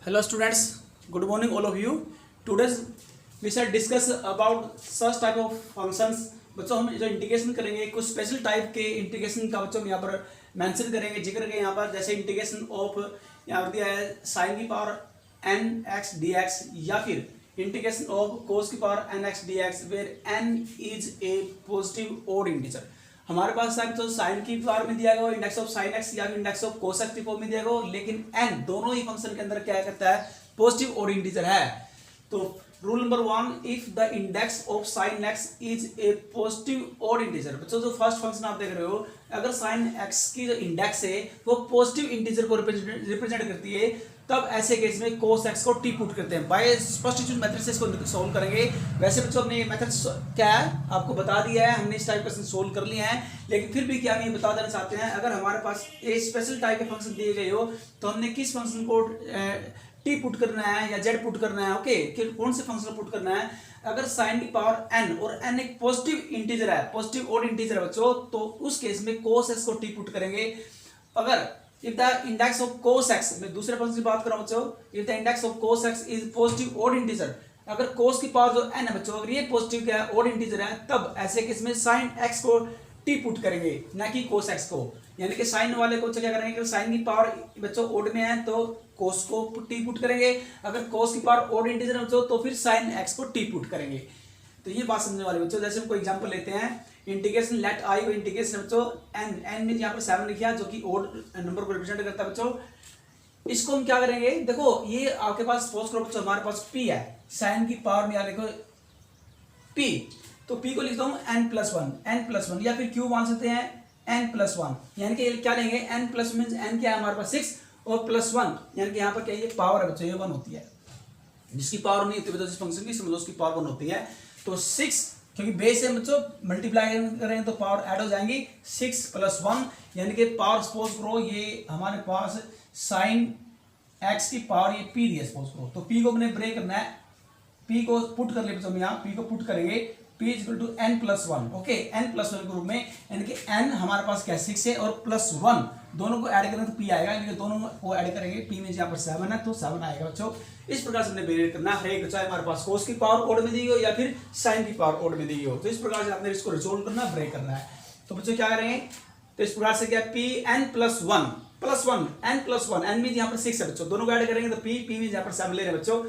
Hello students, good morning all of you. Today we shall discuss about such type of functions. बच्चों हम जो integration करेंगे कुछ special type के integration का बच्चों हम यहाँ पर मेंशन करेंगे, जिक्र करेंगे यहाँ पर, जैसे इंटीग्रेशन ऑफ यहाँ पर दिया है साइन की power N X D X, या फिर इंटीग्रेशन ऑफ कोस की power N X D X where N is a positive odd integer. हमारे पास तो साइन की पावर में दिया गया इंडेक्स ऑफ साइन एक्स या इंडेक्स ऑफ कोस एक्स की फॉर्म में दिया गया, लेकिन एन दोनों ही फंक्शन के अंदर क्या करता है, पॉजिटिव ओड इंटीजर है। तो rule number 1, if the index of sine X is a positive odd integer. बच्चों जो फर्स्ट फंक्शन आप देख रहे हो, अगर साइन एक्स की जो इंडेक्स है वो पॉजिटिव इंटीजर को रिप्रेजेंट करती है, तब ऐसे केस में कोस एक्स को टी पुट करते हैं। बाय सब्स्टिट्यूशन मेथड से इसको सोल्व करेंगे। वैसे बच्चों हमने ये मेथड क्या है आपको बता दिया है, हमने इस टाइप का सोल्व कर लिया है, लेकिन फिर भी क्या हम ये बता देना चाहते हैं, अगर हमारे पास एक स्पेशल टाइप के फंक्शन दिए गए हो तो हमने किस फंक्शन को टी पुट करना है या जेड पुट करना है, ओके, कौन से फंक्शन पुट करना है। अगर साइन की पावर एन और एन एक पॉजिटिव इंटीजर है, पॉजिटिव ओड इंटीजर है बच्चों, तो उस केस में कोस एक्स को टी पुट करेंगे। अगर if the index of cos x, मैं दूसरे फंक्शन की बात कर रहा हूं बच्चों, if the index of cos x is positive odd integer, अगर cos की पावर जो n है बच्चों, अगर ये पॉजिटिव क्या है, ओड इंटीजर है, तब ऐसे केस में sin x को t पुट करेंगे, ना कि cos x को। यानी कि साइन वाले को क्या करेंगे कि साइन की पावर बच्चों ओड में है तो cos को t पुट करेंगे, अगर cos की पावर ओड इंटीजर है बच्चों तो फिर sin x को t पुट करेंगे। तो ये बात समझने वाली बच्चों। जैसे हम कोई एग्जांपल लेते हैं, इंटीग्रेशन लेट आई को इंटीग्रेशन बच्चों एन में यहाँ पर 7 लिखा जो कि ओड नंबर को रिप्रेजेंट करता है बच्चों। इसको हम क्या करेंगे, देखो ये आपके पास सपोज करो बच्चों हमारे पास p है, साइन की पावर में देखो p, तो p को लिखता हूँ n+1 या फिर q मान सकते हैं n+1, यानी कि क्या लेंगे n+ मींस n क्या है हमारे पास 6 और +1, यानी कि यहाँ पर क्या ये पावर है बच्चों, ये 1 होती है। जिसकी पावर नहीं होती बच्चों जिस फंक्शन की, समझो उसकी पावर 1 होती है। तो 6 क्योंकि बेस है बच्चों, मल्टीप्लाई करेंगे तो पावर ऐड हो जाएंगी 6 + 1, यानी कि पावर सपोज करो ये हमारे पास साइन एक्स की पावर ये p दिया सपोज करो, तो p को हमने ब्रेक करना है, p को पुट कर ले बच्चों, यहाँ p को पुट करेंगे, p = n+1, ओके, n+1 के रूप में, यानी कि n हमारे पास क्या 6 है और +1 दोनों को ऐड करेंगे तो p आएगा, यानी कि दोनों को ऐड करेंगे, p में यहाँ पर 7 है तो 7 आएगा बच्चों। इस प्रकार से हमने वेरिएट करना है, चाहे हमारे पास कोस की पावर ओड में दी हो या फिर साइन की पावर ओड में दी हो, तो इस प्रकार से आपने इसको रिजोल्व करना, ब्रेक करना है। तो बच्चों क्या करेंगे, तो इस प्रकार से क्या p n+1 n+1 n में यहाँ पर 6 है बच्चों, दोनों को ऐड करेंगे तो p में यहाँ पर 7 ले रहे हैं बच्चों।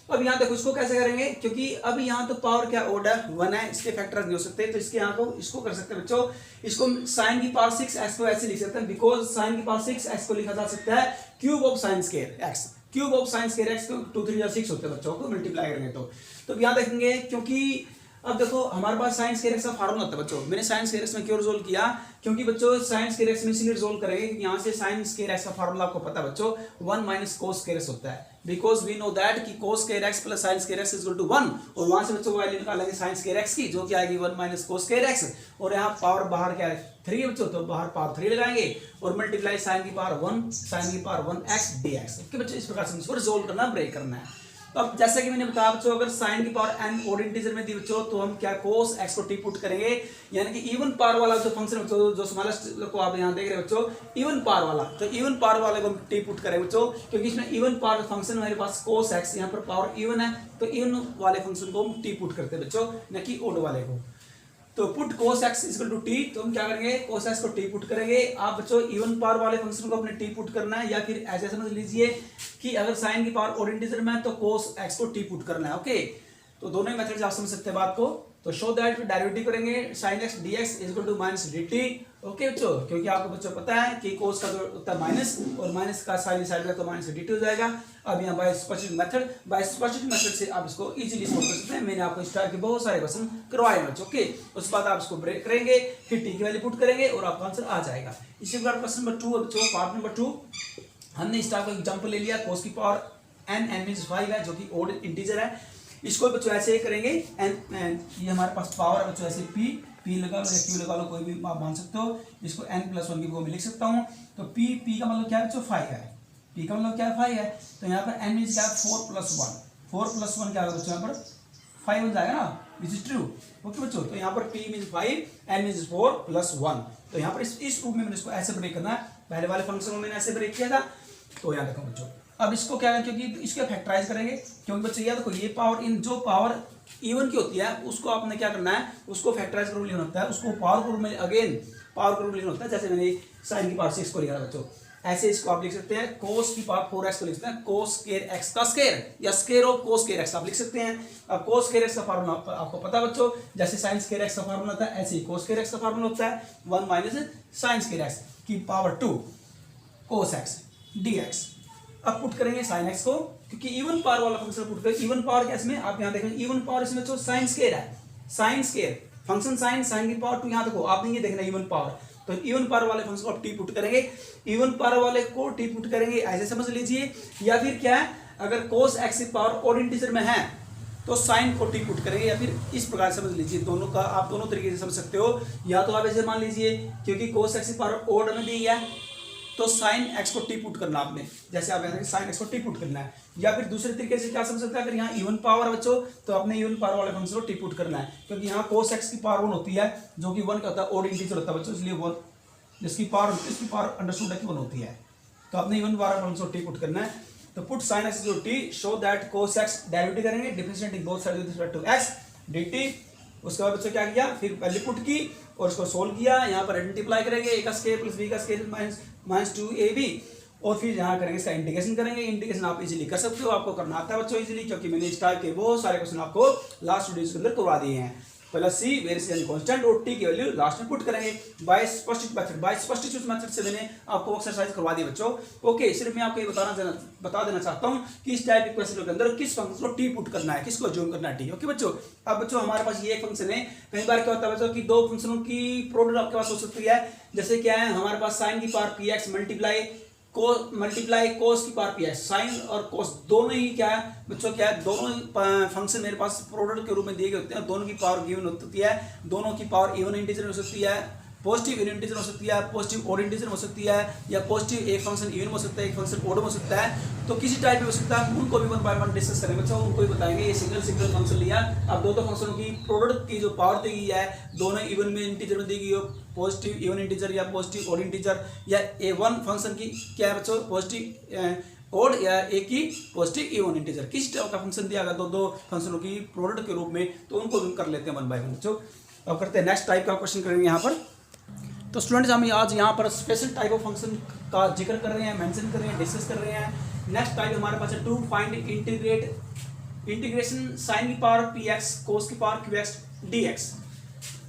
अब यहाँ देखो इसको कैसे करेंगे, क्योंकि अब यहाँ तो पावर क्या ओड है 1 है, इसके फैक्टर्स नहीं हो सकते, तो इसके यहाँ को इसको कर सकते हैं बच्चों, इसको साइन की पावर 6x को ऐसे लिख सकते हैं, बिकॉज साइन की पावर 6x को लिखा जा सकता है cube of sine square x, cube of sine square x को 2 3 6 होते हैं बच्चों को मल्टीप्लाई करेंगे तो यहाँ देखेंगे, क्योंकि अब देखो हमारे पास साइन स्क्वायर x का फार्मूला होता है बच्चों। मैंने साइन स्क्वायर x में क्यों रिजोल्व किया, क्योंकि बच्चों साइन स्क्वायर x में इसलिए रिजोल्व करेंगे कि यहाँ से साइन स्क्वायर x का फार्मूला आपको पता है बच्चों 1 - cos स्क्वायर x होता है, बिकॉज वी नो दैट कि cos square x + sin square x = 1, और वहां से बच्चों को वैल्यू निकालेंगे sin स्क्वायर x की, जो कि आएगी 1 - cos स्क्वायर x, और यहाँ पावर बाहर क्या है 3 है बच्चों, तो बाहर पावर 3 लगाएंगे और मल्टीप्लाई sin की पावर 1 sin की पावर 1x dx। ओके बच्चों, इस प्रकार से इसको रिजोल्व करना, ब्रेक करना है। तो अब जैसे कि मैंने बताया बच्चों, अगर साइन की पावर n ओड इंटीजर में दी बच्चों, तो हम क्या cos x को टी पुट करेंगे, यानी कि इवन पावर वाला जो फंक्शन बच्चों, जो स्मॉलेस्ट को आप यहाँ देख रहे हैं बच्चों, इवन पावर वाला, तो इवन पावर वाले को हम टी पुट करेंगे बच्चों, क्योंकि इसमें इवन पावर फंक्शन मेरे पास cos x, यहाँ पर पावर इवन है, तो इवन वाले फंक्शन को हम टी पुट करते हैं बच्चों, न कि ओड वाले को। तो पुट cos x = t, तो हम क्या करेंगे cos x को t पुट करेंगे। आप बच्चों इवन पावर वाले फंक्शन को अपने t पुट करना है, या फिर ऐसे समझ लीजिए कि अगर साइन की पावर ओड इंटीजर में है तो cos x को t पुट करना है, ओके। तो दोनों ही मेथड से आप समझ सकते हैं बात को। तो शो दैट डेरिवेटिव करेंगे sin x dx = -dt, okay बच्चों, क्योंकि आपको बच्चों पता है कि cos का जो होता है माइनस, और माइनस का साइन साइड में तो -dt हो जाएगा। अब यहाँ बाय सब्स्टिट्यूशन मेथड से आप इसको इजीली सोल्व कर सकते हैं। मैंने आपको इस टाइप के बहुत सारे क्वेश्चन करवाए बच्चों, ओके। उसके बाद आप इसको ब्रेक करेंगे, फिर t की वैल्यू पुट करेंगे और आपका आंसर आ जाएगा। इसी प्रकार क्वेश्चन नंबर 2 बच्चों, पार्ट नंबर 2, हमने इस टाइप का एग्जांपल ले लिया, cos की पावर n मींस 5 है, जो कि ओड इंटीजर है। इसको बच्चों ऐसे ही करेंगे, n ये हमारे पास पावर है बच्चों, ऐसे p लगा लो या q लगा लो, कोई भी आप मान सकते हो। इसको n+1 की फॉर्म में लिख सकता हूँ। तो p का मतलब क्या है बच्चों 5 है, p का मतलब क्या है 5 है, तो यहाँ पर n मींस क्या है 4 + 1 क्या होगा बच्चों, यहाँ पर 5 बन जाएगा ना, विच इज ट्रू, ओके बच्चों। तो यहाँ पर p मींस 5, n मींस 4 + 1, तो यहाँ पर इस रूप में मैंने इसको ऐसे ब्रेक करना है। पहले वाले फंक्शन में मैंने ऐसे ब्रेक किया था, तो यहाँ देखो बच्चों अब इसको क्या क्योंकि इसको फैक्टराइज करेंगे, क्योंकि बच्चों याद रखो ये पावर इन जो पावर इवन की होती है उसको आपने क्या करना है, उसको फैक्टराइज करो लिखना होता है, उसको पावर के रूप में अगेन पावर के रूप में लिखना होता है। जैसे मैंने साइन की पावर 6 को लिखा बच्चों, ऐसे इसको आप लिख सकते हैं कोस की पावर 4x को लिख सकते हैं कोस स्क्वायर x का स्क्वायर या square of cos square x आप लिख सकते हैं। अब कोस स्क्वायर x का फार्मूला आपको पता है बच्चों, जैसे साइन स्क्वायर x का फार्मूला होता है ऐसे ही कोस स्क्वायर x का फार्मूला होता है 1 माइनस साइन स्क्वायर x की पावर 2 कोस x dx। अब पुट करेंगे साइन x को, क्योंकि इवन पावर वाला फंक्शन पुट करेंगे। इवन पावर कैसे में आप यहां देखेंगे इवन पावर इसमें तो साइन स्क्वायर है, sine square function sine sine की पावर 2 यहां देखो आपने ये देखना इवन पावर, तो इवन पावर वाले फंक्शन को आप टी पुट करेंगे, इवन पावर वाले को टी पुट करेंगे ऐसे समझ लीजिए। या फिर क्या है, अगर कोस एक्स की पावर ऑड इंटीजर में है तो साइन को टी पुट करेंगे, या फिर इस प्रकार समझ लीजिए। दोनों का आप दोनों तरीके से समझ सकते हो। या तो आप ऐसे मान लीजिए क्योंकि कोस एक्स की पावर ऑड में दी है तो साइन एक्स को टी पुट करना आपने, जैसे आप यहाँ साइन एक्स को टी पुट करना है। या फिर दूसरे तरीके से क्या समझ सकते हैं, अगर यहाँ इवन पावर बच्चों तो आपने इवन पावर वाले फंक्शन को टी पुट करना है, क्योंकि यहाँ कोस एक्स की पावर 1 होती है जो कि 1 का होता है, ऑड इंटीजर होता है बच्चों, इसलिए 1 जिसकी पावर इसकी पावर अंडरस्टूड है कि 1 होती है, तो आपने इवन पावर फंक्शन को टी पुट करना है। तो put sine x equal to t, so that cos x derivative करेंगे differentiating both side with respect to x dt। उसके बाद बच्चों क्या किया, फिर वैल्यू पुट की और उसको सोल्व किया। यहाँ पर मल्टीप्लाई करेंगे a का स्क्वायर प्लस b का स्क्वायर माइनस 2ab, और फिर यहाँ करेंगे इसका इंटीग्रेशन करेंगे। इंटीग्रेशन आप इजीली कर सकते हो, आपको करना आता है बच्चों इजीली, क्योंकि मैंने इस टाइप के बहुत सारे क्वेश्चन आपको लास्ट वीडियो के अंदर करवा दिए हैं। पहला सी वेयर सी कांस्टेंट और टी की वैल्यू लास्ट में पुट करेंगे बाय सब्स्टिट्यूट मेथड से मैंने आपको एक्सरसाइज करवा दी बच्चों। ओके, सिर्फ मैं आपको ये बता देना चाहता हूँ कि इस टाइप के क्वेश्चन के अंदर किस फंक्शन को टी पुट करना है, किसको ज्वाइन करना है टी। ओके बच्चों, अब बच्चों हमारे पास ये एक फंक्शन है। कई बार क्या होता है बच्चों कि दो फंक्शनों की प्रोडक्ट आपके पास हो सकती है, जैसे क्या है हमारे पास साइन की पावर पी एक्स मल्टीप्लाई कोस की पावर पी एक्स, साइन और कोस दोनों ही क्या है बच्चों, क्या है दोनों फंक्शन मेरे पास प्रोडक्ट के रूप में दिए गए होते हैं, दोनों की पावर गिवन होती है, दोनों की पावर इवन इंटीजर हो सकती है, पॉजिटिव इवन इंटीजर हो सकती है, पॉजिटिव ऑड इंटीजर हो सकती है, या पॉजिटिव एक फंक्शन इवन हो सकता है, एक फंक्शन ऑड हो सकता है, तो किसी टाइप में हो सकता है। उनको भी 1 बाय 1 डिस्कस करेंगे बच्चों, उनको भी बताएंगे। ये सिंगल फंक्शन लिया, अब दो फंक्शनों की प्रोडक्ट की जो पावर दी गई है दोनों इवन में इंटीजर में दी गई हो, पॉजिटिव इवन इंटीजर या पॉजिटिव ऑड इंटीजर, या ए वन फंक्शन की क्या है बच्चों पॉजिटिव ऑड या एक ही पॉजिटिव इवन इंटीजर, किस टाइप का फंक्शन दिया गया दो फंक्शनों की प्रोडक्ट के रूप में, तो उनको भी कर लेते हैं 1 बाय 1 बच्चों। अब करते हैं नेक्स्ट टाइप का क्वेश्चन करेंगे यहाँ पर। तो स्टूडेंट्स हम आज यहाँ पर स्पेशल टाइप ऑफ फंक्शन का जिक्र कर रहे हैं, मेंशन कर रहे हैं, डिस्कस कर रहे हैं। नेक्स्ट टाइप हमारे पास है टू फाइंड इंटीग्रेशन साइन की पावर पी एक्स कोस की power Q x D x.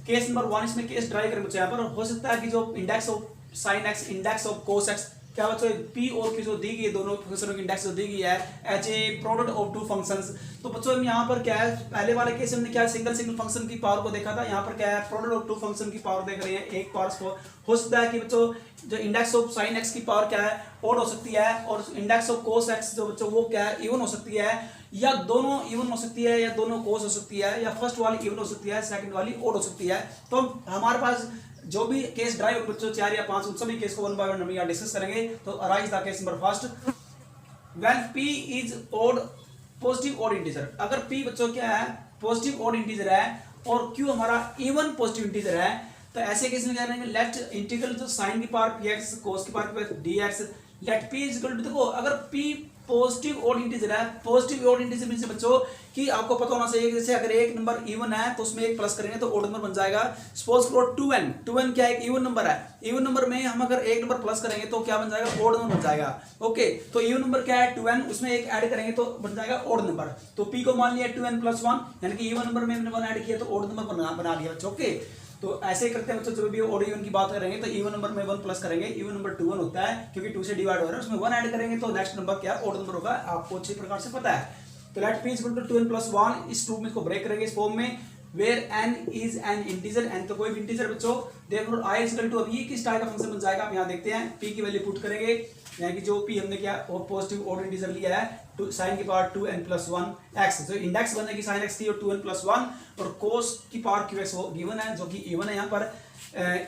Case number 1 इसमें केस ड्राई करें बच्चों। यहाँ पर हो सकता है कि जो index of sine x index of cos x क्या बच्चों पी और क्यू जो दी गई है दोनों फंक्शनों की इंडेक्स जो दी गई है as a product of two functions. तो बच्चों यहाँ पर क्या है पहले वाले केस में क्या सिंगल फंक्शन की पावर को देखा था, यहाँ पर क्या है प्रोडक्ट ऑफ टू फंक्शन की पावर देख रहे हैं। एक पावर हो सकता है कि बच्चों जो इंडेक्स ऑफ साइन एक्स की पावर क्या है ऑड हो सकती है, और इंडेक्स ऑफ कोस एक्स जो बच्चों वो क्या है इवन हो सकती है, या दोनों इवन हो सकती है, या दोनों कोस हो सकती है, या फर्स्ट वाली इवन हो सकती है सेकंड वाली ऑड हो सकती है। तो हमारे पास जो भी केस ड्राइव बच्चों 4 या 5 उन सभी केस को 1 बाय 1 हम यहाँ डिस्कस करेंगे। तो arise the case number first, when p is odd positive odd integer. अगर p बच्चों क्या है पॉजिटिव ऑड इंटीजर है और q हमारा इवन पॉजिटिव इंटीजर है, तो ऐसे केस में क्या करेंगे लेट इंटीग्रल जो साइन की पावर px cos की power dx let p is equal to, देखो अगर p पॉजिटिव ऑड इंटीजर है, पॉजिटिव ऑड इंटीजर मींस बच्चों कि आपको पता होना चाहिए जैसे अगर एक नंबर इवन है तो उसमें एक प्लस करेंगे तो ऑड नंबर बन जाएगा। सपोज करो 2n क्या एक इवन नंबर है, इवन नंबर में हम अगर एक नंबर प्लस करेंगे तो क्या बन जाएगा ऑड नंबर बन जाएगा। ओके, तो इवन नंबर क्या है 2n, उसमें एक ऐड करेंगे तो बन जाएगा ऑड नंबर। तो p को मान लिया 2n + 1 यानी कि इवन नंबर में हमने 1 ऐड किया तो ऑड नंबर बना लिया बच्चों। ओके, तो ऐसे करते हैं बच्चों जब भी ऑड इवन की बात करेंगे तो इवन नंबर में 1 प्लस करेंगे, इवन नंबर 2 1 होता है क्योंकि 2 से डिवाइड हो रहा है, उसमें 1 ऐड करेंगे तो नेक्स्ट नंबर क्या ऑड नंबर होगा, आपको अच्छी प्रकार से पता है। तो late p equal to 2n + 1, इस 2 में इसको ब्रेक करेंगे इस फॉर्म में where n is an integer, n तो कोई भी इंटीजर बच्चों। Therefore i is equal to, अब ये किस टाइप का फंक्शन बन जाएगा हम यहां देखते हैं। p की वैल्यू पुट करेंगे यानी कि जो p हमने क्या और पॉजिटिव ऑड इंटीजर लिया है sin की पावर 2n + 1 x, जो इंडेक्स बनेगी sin x थी और 2n + 1 और cos की पावर qx वो गिवन है जो कि इवन है यहाँ पर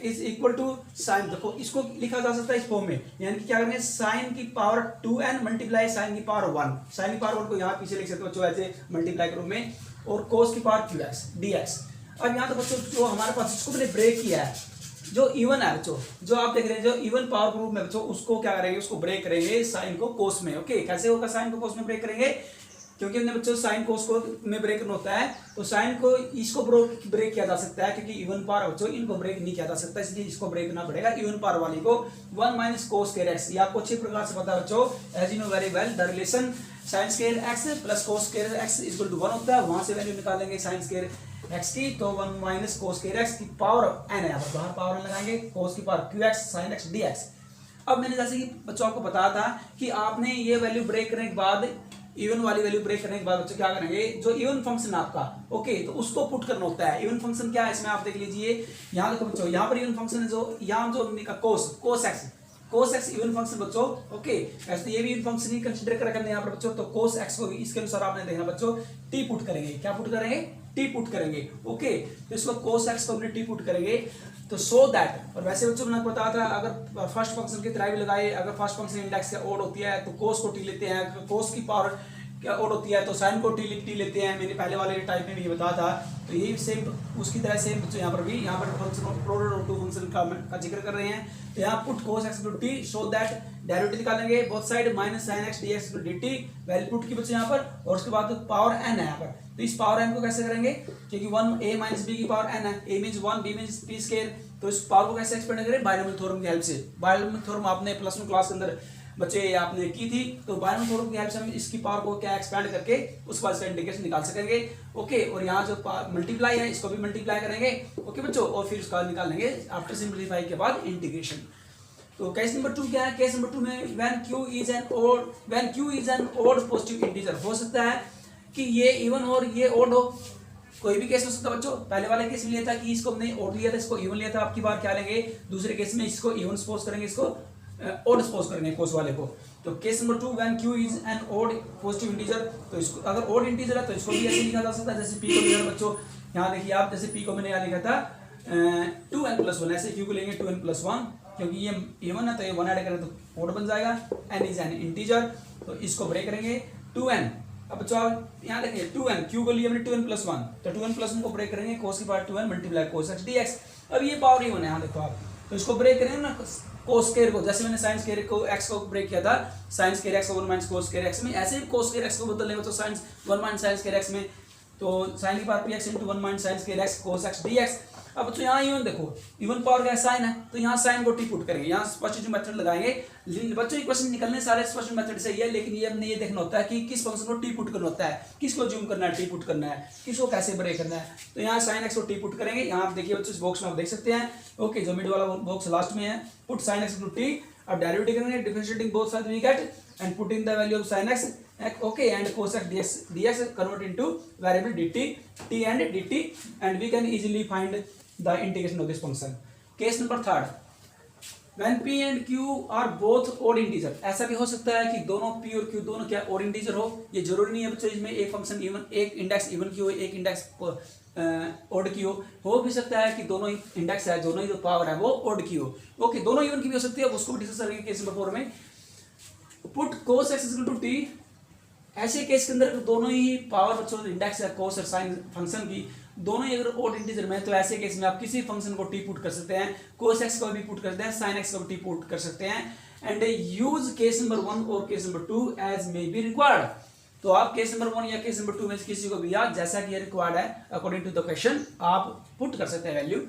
इज इक्वल टू साइन। देखो इसको लिखा जा सकता है इस फॉर्म में यानी कि क्या करेंगे sin की पावर 2n मल्टीप्लाई sin की पावर 1, sin की पावर 1 को यहाँ पीछे लिख सकते हो बच्चों ऐसे मल्टीप्लाई के रूप में, और cos की पावर qx dx। अब यहाँ तो बच्चों जो हमारे पास इसको मैंने ब्रेक किया है जो इवन है बच्चों, जो आप देख रहे हैं जो इवन पावर ग्रुप में बच्चों, उसको क्या करेंगे, उसको ब्रेक करेंगे साइन को कोस में। ओके, कैसे होगा साइन को कोस में ब्रेक करेंगे, क्योंकि हमने बच्चों साइन कोस को में ब्रेक करना होता है, तो साइन को इसको ब्रेक किया जा सकता है, क्योंकि इवन पावर बच्चों इनको ब्रेक नहीं किया जा सकता, इसलिए इसको ब्रेक करना पड़ेगा इवन पावर वाली को। 1 माइनस कोस स्क्वायर एक्स, ये आपको अच्छी प्रकार से पता है बच्चों, as you know very well, the relation sine square x plus cos square x equal to 1 होता है। वहां से वैल्यू निकालेंगे साइन स्क्वायर एक्स की, तो 1 माइनस कोस स्क्वायर एक्स की पावर एन है, बाहर पावर एन लगाएंगे, कोस की power Q x sign x D x. अब मैंने जैसे कि बच्चों आपको बताया था कि आपने ये वैल्यू ब्रेक करने के बाद, इवन वाली वैल्यू ब्रेक करने के बाद बच्चों क्या करेंगे, जो इवन फंक्शन आपका, ओके, तो उसको पुट करना होता है। इवन फंक्शन क्या है इसमें आप देख लीजिए, यहाँ देखो बच्चों, यहाँ पर इवन फंक्शन है जो यहाँ जो कोस एक्स इवन फंक्शन बच्चों। ओके, ऐसे ये भी इवन फंक्शन ही कंसीडर करके यहाँ पर बच्चों, तो कोस एक्स को इसके अनुसार आपने देखना बच्चों, टी पुट करेंगे, क्या पुट करेंगे, टी पुट करेंगे। ओके, तो इसको कोस एक्स को हमने टी पुट करेंगे, तो सो दैट, और वैसे बच्चों मैंने बताया था अगर फर्स्ट फंक्शन की तरह भी लगाए, अगर फर्स्ट फंक्शन इंडेक्स क्या ओड होती है तो कोस को टी लेते हैं, कोस की पावर क्या ओड होती है तो साइन को टी लेते हैं, मैंने पहले वाले टाइप में भी बताया था। तो यही सेम उसकी तरह सेम बच्चों यहाँ पर भी, यहाँ पर function product of two function का जिक्र कर रहे हैं, तो यहाँ put cos x to t, so that derivative निकालेंगे both side minus sine x D x d t, value put की बच्चों यहाँ पर, और उसके बाद पावर एन है यहाँ पर, तो इस पावर एन को कैसे करेंगे, क्योंकि 1 a माइनस बी की पावर एन है, a means 1 b means p square, तो इस पावर को कैसे एक्सपेंड करें, बायनोमियल थ्योरम की हेल्प से। बायनोमियल थ्योरम आपने प्लस 1 क्लास के अंदर बच्चे आपने की थी, तो बायनोमियल थ्योरम की हेल्प से हम इसकी पावर को क्या एक्सपेंड करके उसके बाद इसका इंटीग्रेशन निकाल सकेंगे। ओके, और यहाँ जो मल्टीप्लाई है इसको भी मल्टीप्लाई करेंगे। ओके बच्चों, और फिर उसका निकाल लेंगे आफ्टर सिंप्लीफाई के बाद इंटीग्रेशन। तो केस नंबर 2 क्या है, केस नंबर 2 में when q is an odd positive integer, हो सकता है कि ये इवन और ये ओड हो, कोई भी केस हो सकता है बच्चों। पहले वाले केस में लिया था कि इसको हमने ओड लिया था, इसको इवन लिया था, आपकी बार क्या लेंगे, दूसरे केस में इसको इवन सपोज करेंगे, इसको ओड सपोज करेंगे कोस वाले को। तो case number 2 when q is an odd positive integer, तो इसको अगर ओड इंटीजर है तो इसको भी ऐसे लिखा जा सकता है, जैसे p को लिखा बच्चों, यहाँ देखिए आप, जैसे p को मैंने यहाँ लिखा था 2n+1, ऐसे q को लेंगे 2n+1, क्योंकि ये इवन है तो ये 1 ऐड करें तो ओड बन जाएगा, n इज एन इंटीजर, तो इसको ब्रेक करेंगे 2n। अब बच्चों आप यहाँ देखिए 2n, q को लिए हमने 2n+1, तो 2n+1 को ब्रेक करेंगे, कोस की पावर 2n मल्टीप्लाई कोस एक्स dx। अब ये पावर इवन है, यहाँ देखो आप, तो इसको ब्रेक करेंगे ना कोस स्क्वायर को, जैसे मैंने साइन स्क्वायर को एक्स को ब्रेक किया था, sign square x 1 minus cos square x में, ऐसे ही कोस स्क्वायर एक्स को बदल लेंगे तो sine 1 minus sine square x में, तो साइन की power px × 1 minus sine square x cos x dx। अब बच्चों यहाँ इवन देखो, इवन पावर क्या साइन है, तो यहाँ साइन को टी पुट करेंगे, यहाँ सब्स्टिट्यूशन मेथड लगाएंगे। बच्चों इक्वेशन निकलने सारे सब्स्टिट्यूशन मेथड से ही है, लेकिन ये हमने ये देखना होता है कि किस फंक्शन को टी पुट करना होता है, किसको ज्यूम करना है, टी पुट करना है, किसको कैसे ब्रेक करना है। तो यहाँ साइन एक्स को टी पुट करेंगे, यहाँ आप देखिए बच्चों इस बॉक्स में आप देख सकते हैं। ओके, जो मिड वाला बॉक्स लास्ट में है, put sine x to t, अब डेरिवेटिव करेंगे, differentiating both side we get and put in the value of sin x, okay, and cos x dx convert into variable dt, t and dt, and we can easily find the integration of this function. Case number 3, when p and q are both odd integer, ऐसा भी हो सकता है कि दोनों p और q दोनों क्या odd integer हो, ये जरूरी नहीं है बच्चों इसमें एक फंक्शन इवन, एक इंडेक्स इवन की हो, एक इंडेक्स ओड की हो भी सकता है कि दोनों ही इंडेक्स है, दोनों ही जो पावर है वो ओड की हो। ओके, दोनों इवन की भी हो सकती है, उसको भी डिस्कस करेंगे केस नंबर 4 में। Put cos x equal to t, ऐसे केस के अंदर दोनों ही पावर बच्चों इंडेक्स है कोस और साइन फंक्शन की, दोनों ही अगर ओड इंटीजर में, तो ऐसे केस में आप किसी फंक्शन को टी पुट कर सकते हैं, कोस एक्स को भी पुट करते हैं, साइन एक्स को भी टी पुट कर सकते हैं, एंड यूज केस नंबर 1 और case number 2 as may be required. तो आप केस नंबर 1 या केस नंबर 2 में से किसी को भी, या जैसा कि ये रिक्वायर्ड है अकॉर्डिंग टू द क्वेश्चन, आप पुट कर सकते हैं वैल्यू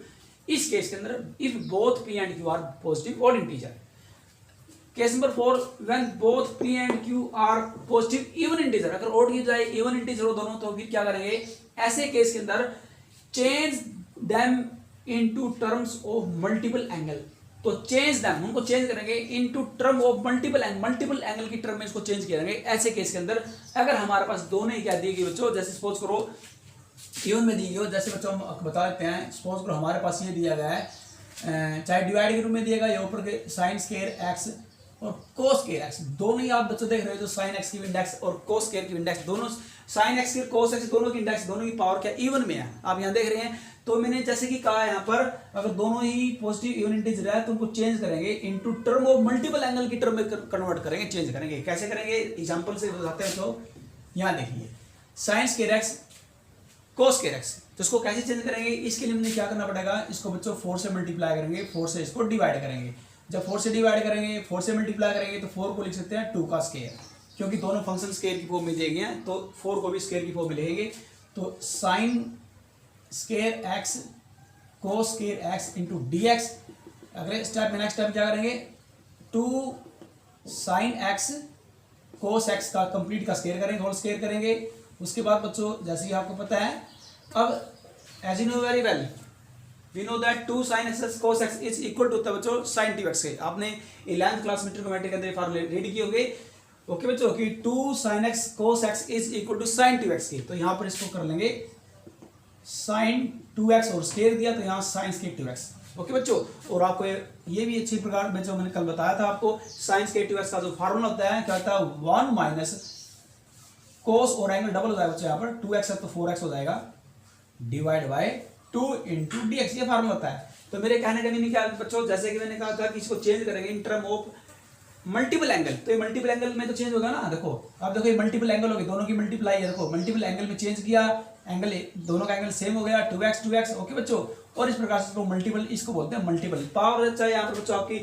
इस केस के अंदर, if both p and q are positive odd integer. Case number 4, when both p and q are positive even integer, अगर ओड की जाए इवन इंटीजर हो दोनों, तो फिर क्या करेंगे, ऐसे केस के अंदर change them into terms of multiple angle, तो चेंज देम, उनको चेंज करेंगे into term of multiple angle की टर्म में इसको चेंज करेंगे। ऐसे केस के अंदर अगर हमारे पास दोनों ही क्या दी गई बच्चों, जैसे सपोज करो इवन में दी गई हो, जैसे बच्चों हम बता देते हैं, सपोज करो हमारे पास ये दिया गया है, चाहे डिवाइड के रूप में दिया गया, या ऊपर के साइन स्क्वायर एक्स और कोस स्क्वायर एक्स, दोनों ही आप बच्चों देख रहे हो, जो साइन एक्स की इंडेक्स और कोस स्क्वायर की इंडेक्स, दोनों साइन एक्स की कोस एक्स दोनों की इंडेक्स, दोनों की पावर क्या इवन में है, आप यहाँ देख रहे हैं। तो मैंने जैसे कि कहा यहाँ पर, अगर दोनों ही पॉजिटिव इवन इंटीजर है तो उनको चेंज करेंगे into term of multiple angle की टर्म में कन्वर्ट करेंगे, चेंज करेंगे। कैसे करेंगे, एग्जांपल से बताते हैं। तो यहाँ देखिए साइन स्क्वायर एक्स कोस स्क्वायर एक्स, तो इसको कैसे चेंज करेंगे, इसके लिए हमें क्या करना पड़ेगा, इसको बच्चों 4 से मल्टीप्लाई करेंगे, 4 से इसको डिवाइड करेंगे। जब 4 से डिवाइड करेंगे, 4 से मल्टीप्लाई करेंगे तो 4 को लिख सकते हैं 2 का स्क्वायर, क्योंकि दोनों फंक्शन स्क्वायर की फॉर्म में दिए गए हैं, तो 4 को भी स्क्वायर की फॉर्म में लिखेंगे। तो साइन स्क्वायर एक्स कोस square x into D x. अगले स्टेप में, नेक्स्ट स्टेप क्या करेंगे, 2 साइन एक्स कोस एक्स का कंप्लीट का स्क्वायर करेंगे, होल स्क्वायर करेंगे। उसके बाद बच्चों जैसे कि आपको पता है, अब as you know very well we know that 2 sin x cos x is equal to होता है बच्चों sin t x के। आपने 11th क्लास में ट्रिग्नोमेट्री के अंदर फॉर्मूले रेडी किए होंगे, ओके बच्चों, कि 2 sin x cos x is equal to sin t x के। तो यहाँ पर इसको कर लेंगे sin 2x और स्क्वायर दिया, तो यहाँ sin स्क्वायर 2x, ओके बच्चों। और आपको ये भी अच्छी प्रकार में जो मैंने कल बताया था आपको, sin स्क्वायर 2x का जो फार्मूला होता है क्या होता है, 1 माइनस कोस और एंगल डबल हो जाएगा बच्चों, यहाँ पर 2x है तो 4x हो जाएगा, divide by 2 into D x, ये फार्मूला होता है। तो मेरे कहने का मीनिंग क्या है बच्चों, जैसे कि मैंने कहा था कि इसको चेंज करेंगे in term of multiple angle, तो ये मल्टीपल एंगल में तो चेंज होगा ना। देखो अब देखो ये मल्टीपल एंगल हो गए, दोनों की मल्टीप्लाई है, देखो मल्टीपल एंगल में चेंज किया, एंगल दोनों का एंगल सेम हो गया, 2x, ओके बच्चों। और इस प्रकार से मल्टीपल, इसको बोलते हैं मल्टीपल पावर। चाहे यहाँ पर बच्चों आपकी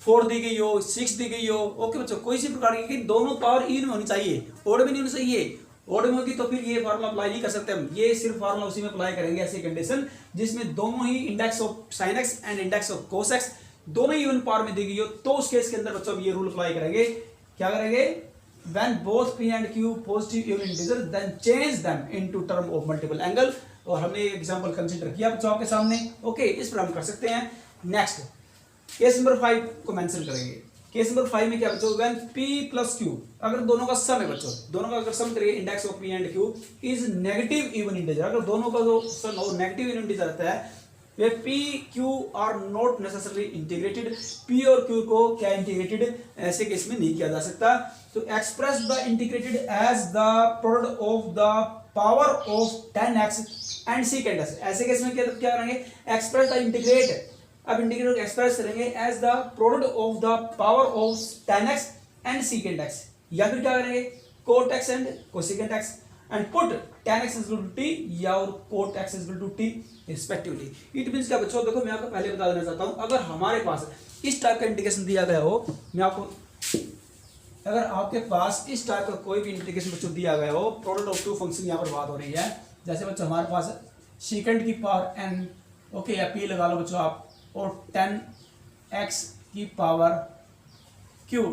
4 दी गई हो, 6 दी गई हो, ओके बच्चों, कोई सी प्रकार की दोनों पावर इवन में होनी चाहिए, ओड में नहीं होनी चाहिए। ओड में होगी तो फिर ये फार्मूला अप्लाई नहीं कर सकते हम, ये सिर्फ फार्मूला उसी में अप्लाई करेंगे, ऐसी कंडीशन जिसमें दोनों ही index of sine x and index of cos x दोनों ही इवन पावर में दी गई हो, तो उस केस के अंदर बच्चों ये रूल अप्लाई करेंगे। क्या करेंगे, when both p and q positive even integer then change them into term of multiple angle. और हमने एक एग्जांपल कंसीडर किया बच्चों आपके सामने, ओके, इस पर हम कर सकते हैं। नेक्स्ट केस नंबर 5 को मेंशन करेंगे। केस नंबर 5 में क्या बच्चों, व्हेन p प्लस q, अगर दोनों का सम है बच्चों, दोनों का अगर सम करिए index of p and q is negative even integer, अगर दोनों का जो सम हो नेगेटिव इवन इंटीजर रहता है, वे p q are not necessarily integrated, p और q को क्या इंटीग्रेटेड ऐसे केस में नहीं किया जा सकता। तो express the integrated as the product of the power of 10x and secant x, ऐसे केस में क्या करेंगे, एक्सप्रेस द इंटीग्रेट, अब इंटीग्रेट एक्सप्रेस करेंगे as the product of the power of 10x and secant x, या फिर क्या करेंगे cot x and cosecant x and put 10x equal to t या और cot x equal to t respectively. It means क्या बच्चों, देखो मैं आपको पहले बता देना चाहता हूं, अगर हमारे पास इस टाइप का इंटीग्रेशन दिया गया हो, मैं आपको, अगर आपके पास इस टाइप का कोई भी इंटीग्रेशन बच्चों दिया गया हो, प्रोडक्ट ऑफ 2 फंक्शन यहाँ पर बात हो रही है, जैसे बच्चों हमारे पास secant की पावर n, ओके, या p लगा लो बच्चों आप, और 10x की पावर q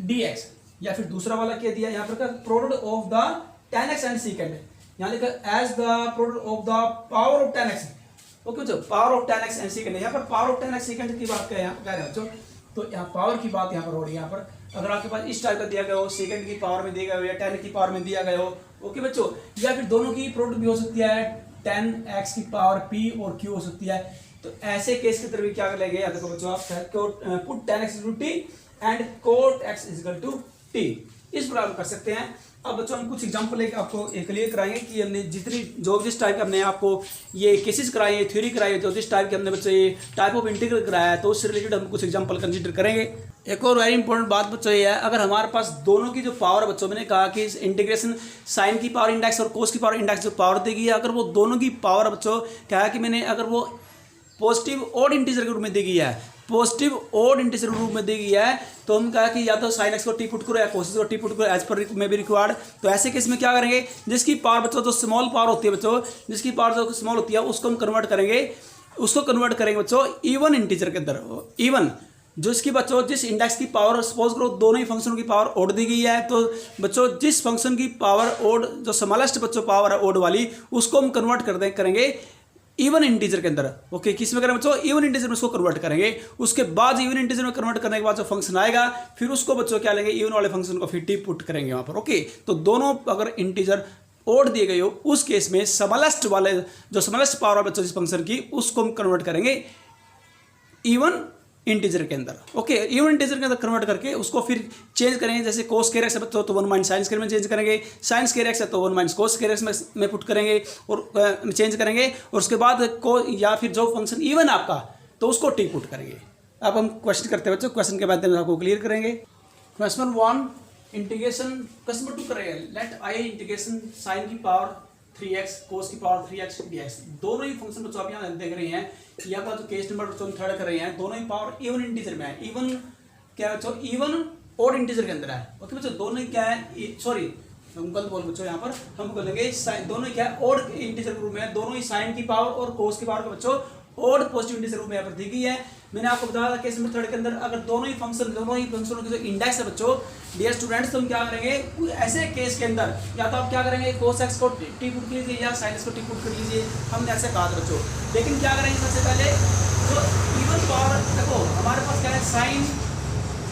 dx, या फिर दूसरा वाला क्या दिया यहाँ पर, product of the 10x and secant, यहाँ लिखा as the product of the power of 10x, okay बच्चों, power of 10x and secant, यहाँ पर पावर ऑफ 10x secant की बात कह रहे हैं बच्चों, तो यहाँ पावर की बात यहाँ पर हो रही है। यहाँ पर अगर आपके पास इस टाइप का दिया गया हो, secant की पावर में दिया गया हो या 10 की पावर में दिया गया हो, ओके बच्चों, या फिर दोनों की प्रोडक्ट भी हो सकती है, 10x की पावर p और q हो सकती है, तो ऐसे केस के तरफ भी क्या करेंगे, या देखो बच्चों आप put 10x equal to t and cot x equal to t, इस प्रकार कर सकते हैं। अब बच्चों हम कुछ एग्जांपल लेके आपको क्लियर कराएंगे कि हमने जितनी जो जिस टाइप के हमने आपको ये केसेस कराए हैं, थ्योरी कराई है, तो जिस टाइप के हमने बच्चों ये टाइप ऑफ इंटीग्रल कराया है, तो उससे रिलेटेड हम कुछ एग्जांपल कंसीडर करेंगे। एक और वेरी इंपॉर्टेंट बात बच्चों ये है, अगर हमारे पास दोनों की जो पावर है बच्चों, मैंने कहा कि इंटीग्रेशन साइन की पावर इंडेक्स और कोस की पावर इंडेक्स जो पावर देगी है, अगर वो दोनों की पावर बच्चों क्या है कि मैंने, अगर वो पॉजिटिव ऑड इंटीजर के रूप में दी गई है, पॉजिटिव ऑड इंटीजर रूप में दी गई है, तो हम कहा कि या तो साइन एक्स को टी पुट करो या कोसिस को टी पुट करो एज पर में भी रिक्वायर्ड। तो ऐसे केस में क्या करेंगे, जिसकी पावर बच्चों जो स्मॉल पावर होती है बच्चों, जिसकी पावर जो स्मॉल होती है उसको हम कन्वर्ट करेंगे बच्चों इवन इंटीजर के अंदर। इवन जो इसकी बच्चों जिस इंडेक्स की पावर, सपोज करो दोनों ही फंक्शनों की पावर ओड दी गई है, तो बच्चों जिस फंक्शन की पावर ओड, जो स्मॉलेस्ट बच्चों पावर है ओड वाली, उसको हम कन्वर्ट करेंगे इवन इंटीजर के अंदर। ओके, किस में करें बच्चों, इवन इंटीजर में उसको कन्वर्ट करेंगे। उसके बाद इवन इंटीजर में कन्वर्ट करने के बाद जो फंक्शन आएगा, फिर उसको बच्चों क्या लेंगे, इवन वाले फंक्शन को फिर टी पुट करेंगे वहां पर। ओके, तो दोनों अगर इंटीजर ओड दिए गए हो, उस केस में स्मॉलेस्ट वाले जो स्मॉलेस्ट पावर बच्चों जिस फंक्शन की, उसको हम कन्वर्ट करेंगे इवन इंटीजर के अंदर। ओके, इवन इंटीजर के अंदर कन्वर्ट करके उसको फिर चेंज करेंगे, जैसे कोस स्क्वायर एक्स है बच्चों तो 1 माइनस साइन स्क्वायर में चेंज करेंगे, साइन स्क्वायर एक्स है तो 1 माइनस कोस स्क्वायर एक्स में पुट करेंगे और चेंज करेंगे, और उसके बाद को या फिर जो फंक्शन इवन आपका, तो उसको टी पुट करेंगे। अब हम क्वेश्चन करते हैं बच्चों, क्वेश्चन के माध्यम से आपको क्लियर करेंगे। क्वेश्चन 1 इंटीग्रेशन, क्वेश्चन 2 करेंगे, लेट आई इंटीग्रेशन साइन की पावर 3x कोस की पावर 3x dx, दोनों ही फंक्शन बच्चों आप यहाँ देख रहे हैं, यहाँ पर जो केस नंबर बच्चों थर्ड कर रहे हैं, दोनों ही पावर इवन इंटीजर में है। इवन क्या बच्चों, इवन ओड इंटीजर के अंदर है। ओके बच्चों, दोनों ही क्या है, सॉरी हम गलत बोल बच्चों, यहाँ पर हम बोलेंगे दोनों ही क्या है, ओड इंटीजर के रूप में है। दोनों ही साइन की पावर और कोस की पावर का बच्चों ओड पॉजिटिव इंटीजर रूप में यहाँ पर दी गई है। मैंने आपको बताया था केस नंबर थर्ड के अंदर अगर दोनों ही फंक्शनों के जो इंडेक्स है बच्चों, डियर स्टूडेंट्स, तो हम क्या करेंगे ऐसे केस के अंदर, या तो आप क्या करेंगे cos x को टी पुट कर लीजिए या sin x को टी पुट कर लीजिए, हमने ऐसे कहा था बच्चों। लेकिन क्या करेंगे सबसे पहले जो इवन पावर, देखो हमारे पास क्या है sin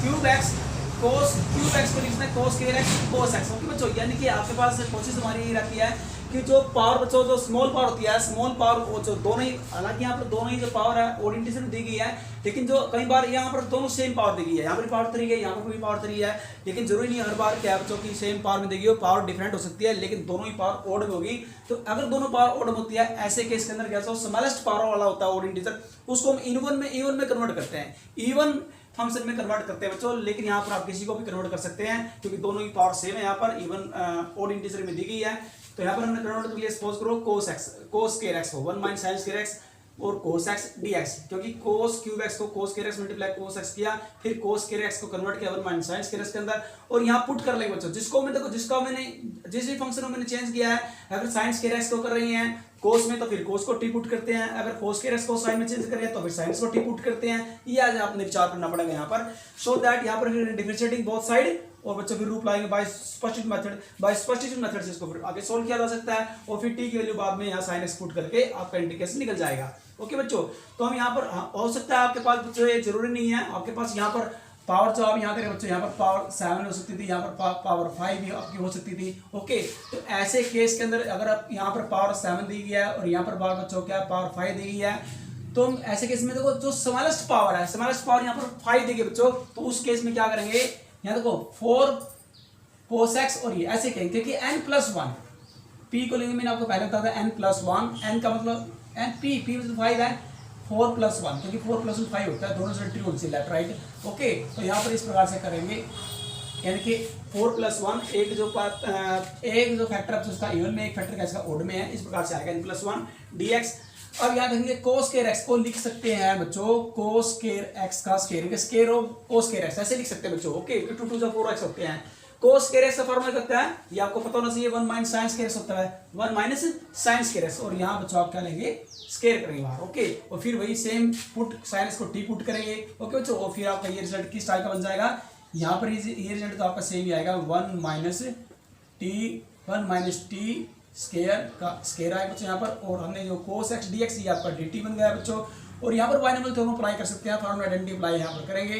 cube x cos cube x को लिखना है cos square x cos x। Okay बच्चों, यानी कि आपके पास कोशिश हमारी यही रहती है कि जो पावर बच्चों जो स्मॉल पावर होती है, स्मॉल पावर वो जो दोनों ही, हालांकि यहाँ पर दोनों ही जो पावर है ओड इंटीजर दी गई है, लेकिन जो कई बार यहाँ पर दोनों सेम पावर दी गई है, यहाँ पर पावर 3 है, यहाँ पर भी पावर 3 है, लेकिन जरूरी नहीं हर बार क्या बच्चों की सेम पावर में देगी, पावर डिफरेंट हो सकती है, लेकिन दोनों ही पावर ओड में होगी। तो अगर दोनों पावर ओड में होती है, ऐसे केस के अंदर क्या स्मॉलेस्ट पावर वाला होता है ओड इंटीजर, उसको हम इवन में कन्वर्ट करते हैं, इवन फंक्शन में कन्वर्ट करते हैं बच्चों। लेकिन यहाँ पर आप किसी को भी कन्वर्ट कर सकते हैं क्योंकि दोनों ही पावर सेम है, यहाँ पर इवन ओड इंटीजर में दी गई है। तो यहाँ पर हमने कन्वर्ट कर लिया, सपोज करो cos स्क्वायर x को 1 माइनस sin स्क्वायर x और cos x dx, क्योंकि cos क्यूब x को cos square x multiply cos x किया, फिर cos स्क्वायर x को कन्वर्ट किया 1 माइनस sin स्क्वायर x के अंदर, और यहाँ पुट कर लेंगे बच्चों जिसको मैं देखो, जिसका मैंने जिस भी फंक्शन में मैंने चेंज किया है, अगर sin स्क्वायर x को कर रही हैं cos में तो फिर cos को टी पुट करते हैं, अगर cos स्क्वायर x को sin में चेंज कर रहे हैं तो फिर sin को टी पुट करते हैं। ये आज आपने विचार करना पड़ेगा यहाँ पर, सो दैट यहाँ पर डिफरेंशिएटिंग बोथ साइड, और बच्चों फिर रूप लाएंगे बाय सब्स्टिट्यूशन मेथड से इसको फिर आगे सोल्व किया जा सकता है, और फिर टी की वैल्यू बाद में यहाँ sin x पुट करके आपका इंटीग्रेशन निकल जाएगा। ओके बच्चों, तो हम यहाँ पर हो सकता है आपके पास बच्चों ये जरूरी नहीं है, आपके पास यहाँ पर पावर जो आप यहाँ करें बच्चों, यहाँ पर पावर 7 हो सकती थी, यहाँ पर पावर 5 भी आपकी हो सकती थी। ओके, तो ऐसे केस के अंदर अगर आप यहाँ पर पावर 7 दी गई है और यहाँ पर पावर बच्चों क्या पावर 5 दी गई है, तो हम ऐसे केस में देखो जो स्मॉलेस्ट पावर है, स्मॉलेस्ट पावर यहाँ पर 5 दी गई बच्चों, तो उस केस में क्या करेंगे, यहाँ देखो 4 cos x, और ये ऐसे कहेंगे कि n+1 p को लेंगे, मैंने आपको पहले बताया था n+1, n का मतलब n p मतलब 5 है, 4+1 क्योंकि 4+1 5 होता है, दोनों से ट्रू से लेफ्ट राइट। ओके, तो यहाँ पर इस प्रकार से करेंगे, यानी कि 4+1 एक जो फैक्टर है उसका इवन में, एक फैक्टर का इसका ओड में है, इस प्रकार से आएगा n+1 dx। अब यहाँ देखेंगे cos स्क्वायर x को लिख सकते हैं बच्चों, cos स्क्वायर x का square of cos square x ऐसे लिख सकते हैं बच्चों। ओके, 2 2 4x होते हैं, cos स्क्वायर x का फॉर्मूला करता है, ये आपको पता होना चाहिए, 1 माइनस sin स्क्वायर x होता है, 1 माइनस sin स्क्वायर x, और यहाँ बच्चों आप क्या लेंगे स्क्वायर करेंगे बाहर। ओके, और फिर वही सेम पुट sin x को टी पुट करेंगे। ओके बच्चों, और फिर आपका ये रिजल्ट किस टाइप का बन जाएगा, यहाँ पर ये रिजल्ट तो आपका सेम ही आएगा, 1 माइनस टी स्क्वायर का स्क्वायर आएगा बच्चों यहाँ पर, और हमने जो cos x dx ये आपका dt बन गया बच्चों। और यहाँ पर बाइनोमियल थ्योरम अप्लाई कर सकते हैं, फॉर्मूला आइडेंटिटी अप्लाई यहाँ पर करेंगे,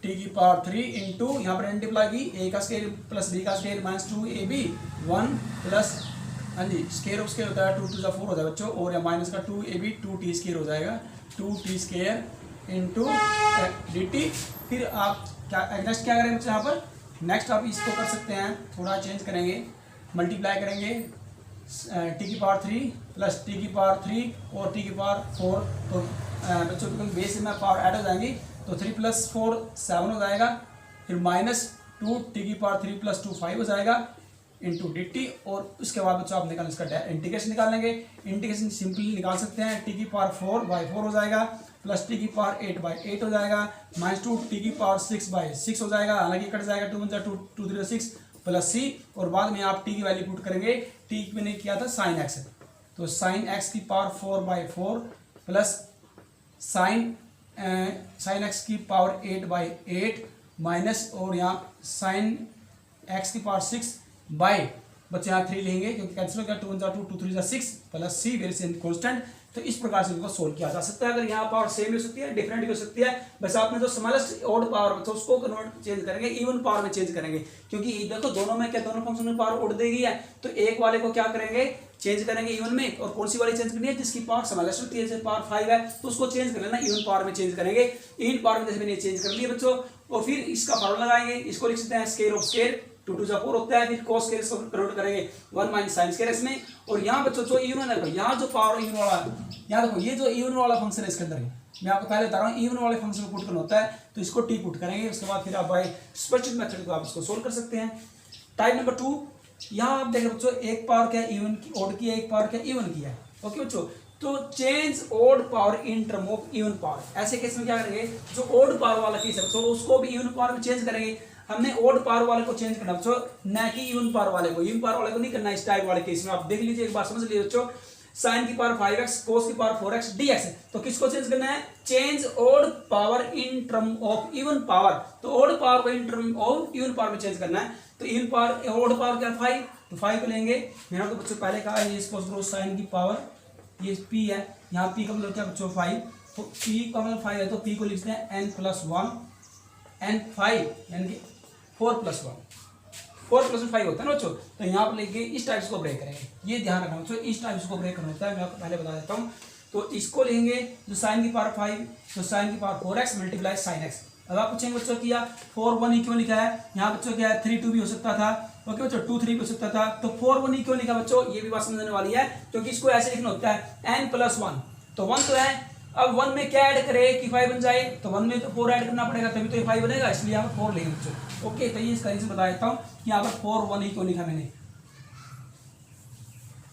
t की पावर 3 इंटू यहाँ पर आइडेंटिटी अप्लाई की, a का स्क्वायर प्लस b का स्क्वायर माइनस 2ab 1 प्लस, हाँ जी स्क्वायर ऑफ स्क्वायर होता है 2 2 4 हो जाएगा बच्चों, और यहाँ माइनस का 2ab 2t स्क्वायर हो जाएगा, 2t स्क्वायर इंटू dt। फिर आप क्या नेक्स्ट क्या करेंगे बच्चों, यहाँ पर नेक्स्ट आप इसको कर सकते हैं, थोड़ा चेंज करेंगे, मल्टीप्लाई करेंगे टी की पावर 3 प्लस टी की पावर 3 और टी की पावर 4, तो बच्चों के बेस में पावर ऐड हो जाएंगी, तो 3 + 4 7 हो जाएगा, फिर माइनस 2 टी की पावर 3 + 2 5 हो जाएगा इंटू डी टी, और उसके बाद बच्चों आप निकाल इसका इंटीग्रेशन निकाल लेंगे। इंटीग्रेशन सिंपली निकाल सकते हैं, टी की पावर 4/4 हो जाएगा, प्लस टी की पावर 8/8 हो जाएगा, माइनस 2 टी की पावर 6/6 हो जाएगा, हालांकि कट जाएगा, 2 × 2 2 3 6 प्लस सी, और बाद में आप टी की वैल्यू पुट करेंगे, टी मैंने किया था sin x, तो sin x की पावर 4/4 प्लस sin x की पावर 8/8 माइनस, और यहाँ sin x की पावर 6 बाई, बच्चे यहाँ 3 लेंगे क्योंकि कैंसिल हो गया, 2 × 2 2 3 6 प्लस सी वेरी सेम कॉन्स्टेंट। तो इस प्रकार से इनको सोल्व किया जा सकता है। अगर यहाँ पावर सेम हो सकती है, डिफरेंट हो सकती है, बस आपने जो स्मॉलेस्ट ऑड पावर बचा उसको कन्वर्ट चेंज करेंगे, इवन पावर में चेंज करेंगे, क्योंकि देखो दोनों में क्या, दोनों फंक्शन में पावर ऑड दी गई है, तो एक वाले को क्या करेंगे चेंज करेंगे इवन में, और कौन सी वाली चेंज करनी है जिसकी पावर स्मॉलेस्ट होती है, जैसे पावर 5 है तो उसको चेंज कर लेना, इवन पावर में चेंज करेंगे। इवन पावर में जैसे मैंने चेंज कर लिया बच्चों, और फिर इसका फॉर्मूला लगाएंगे, इसको लिख सकते हैं स्क्वायर ऑफ स्क्वायर, 2 2 4 होता है, फिर cos स्क्वायर को कन्वर्ट करेंगे 1 माइनस sin स्क्वायर इसमें, और यहाँ बच्चों जो इवन है, यहाँ जो पावर इवन वाला, यहाँ देखो ये जो इवन वाला फंक्शन है इसके अंदर, मैं आपको पहले बता रहा हूँ इवन वाले फंक्शन को पुट करना होता है, तो इसको टी पुट करेंगे, उसके बाद फिर आप बाय स्प्रेडशीट मेथड को आप इसको सोल्व कर सकते हैं। टाइप नंबर 2, यहाँ आप देख रहे बच्चों एक पावर क्या है इवन की, ऑड की है, एक पावर क्या इवन की है। ओके बच्चों, तो change odd power in term of even power. ऐसे केस में क्या करेंगे, जो ऑड पावर वाला केस है तो उसको भी इवन पावर में चेंज करेंगे। हमने ऑड पावर वाले को चेंज करना बच्चों, न कि इवन पावर वाले को। इवन पावर वाले को नहीं करना इस टाइप वाले केस में। आप देख लीजिए, एक बार समझ लीजिए बच्चों, साइन की पावर 5x कोस की पावर 4x dx। तो किसको चेंज करना है, change odd power in term of even power. तो ऑड पावर को in term of even power में चेंज करना है। तो इवन पावर, ऑड पावर क्या 5, तो 5 को लेंगे। मैंने तो बच्चों पहले कहा है इसको साइन की पावर, ये p है, यहाँ p का मतलब क्या बच्चों 5, तो p का मतलब 5 है, तो p को लिखते हैं n+1 n5 यानी कि 4+1, 4+5 होता है ना बच्चों। तो यहाँ पर लेके इस टाइप को ब्रेक करेंगे, ये ध्यान रखना बच्चों, इस टाइप को ब्रेक करना होता है। मैं आपको पहले बता देता हूँ। तो इसको लेंगे जो साइन की पावर 5, तो साइन की power 4x multiply sign x। अब आप पूछेंगे बच्चों कि यार 4 1 ही क्यों लिखा है, यहाँ बच्चों क्या है 3 2 भी हो सकता था। ओके बच्चों, 2 3 भी हो सकता था। तो 4 1 ही क्यों लिखा बच्चों, ये भी बात समझने वाली है, क्योंकि इसको ऐसे लिखना होता है n+1। तो 1 तो है, अब 1 में क्या ऐड करें कि 5 बन जाए, तो 1 में तो 4 ऐड करना पड़ेगा तभी तो ये 5 बनेगा, इसलिए यहाँ पर 4 लेंगे बच्चों। ओके, तो ये इसका रीजन बता देता हूँ कि यहाँ पर 4 1 ही क्यों लिखा मैंने।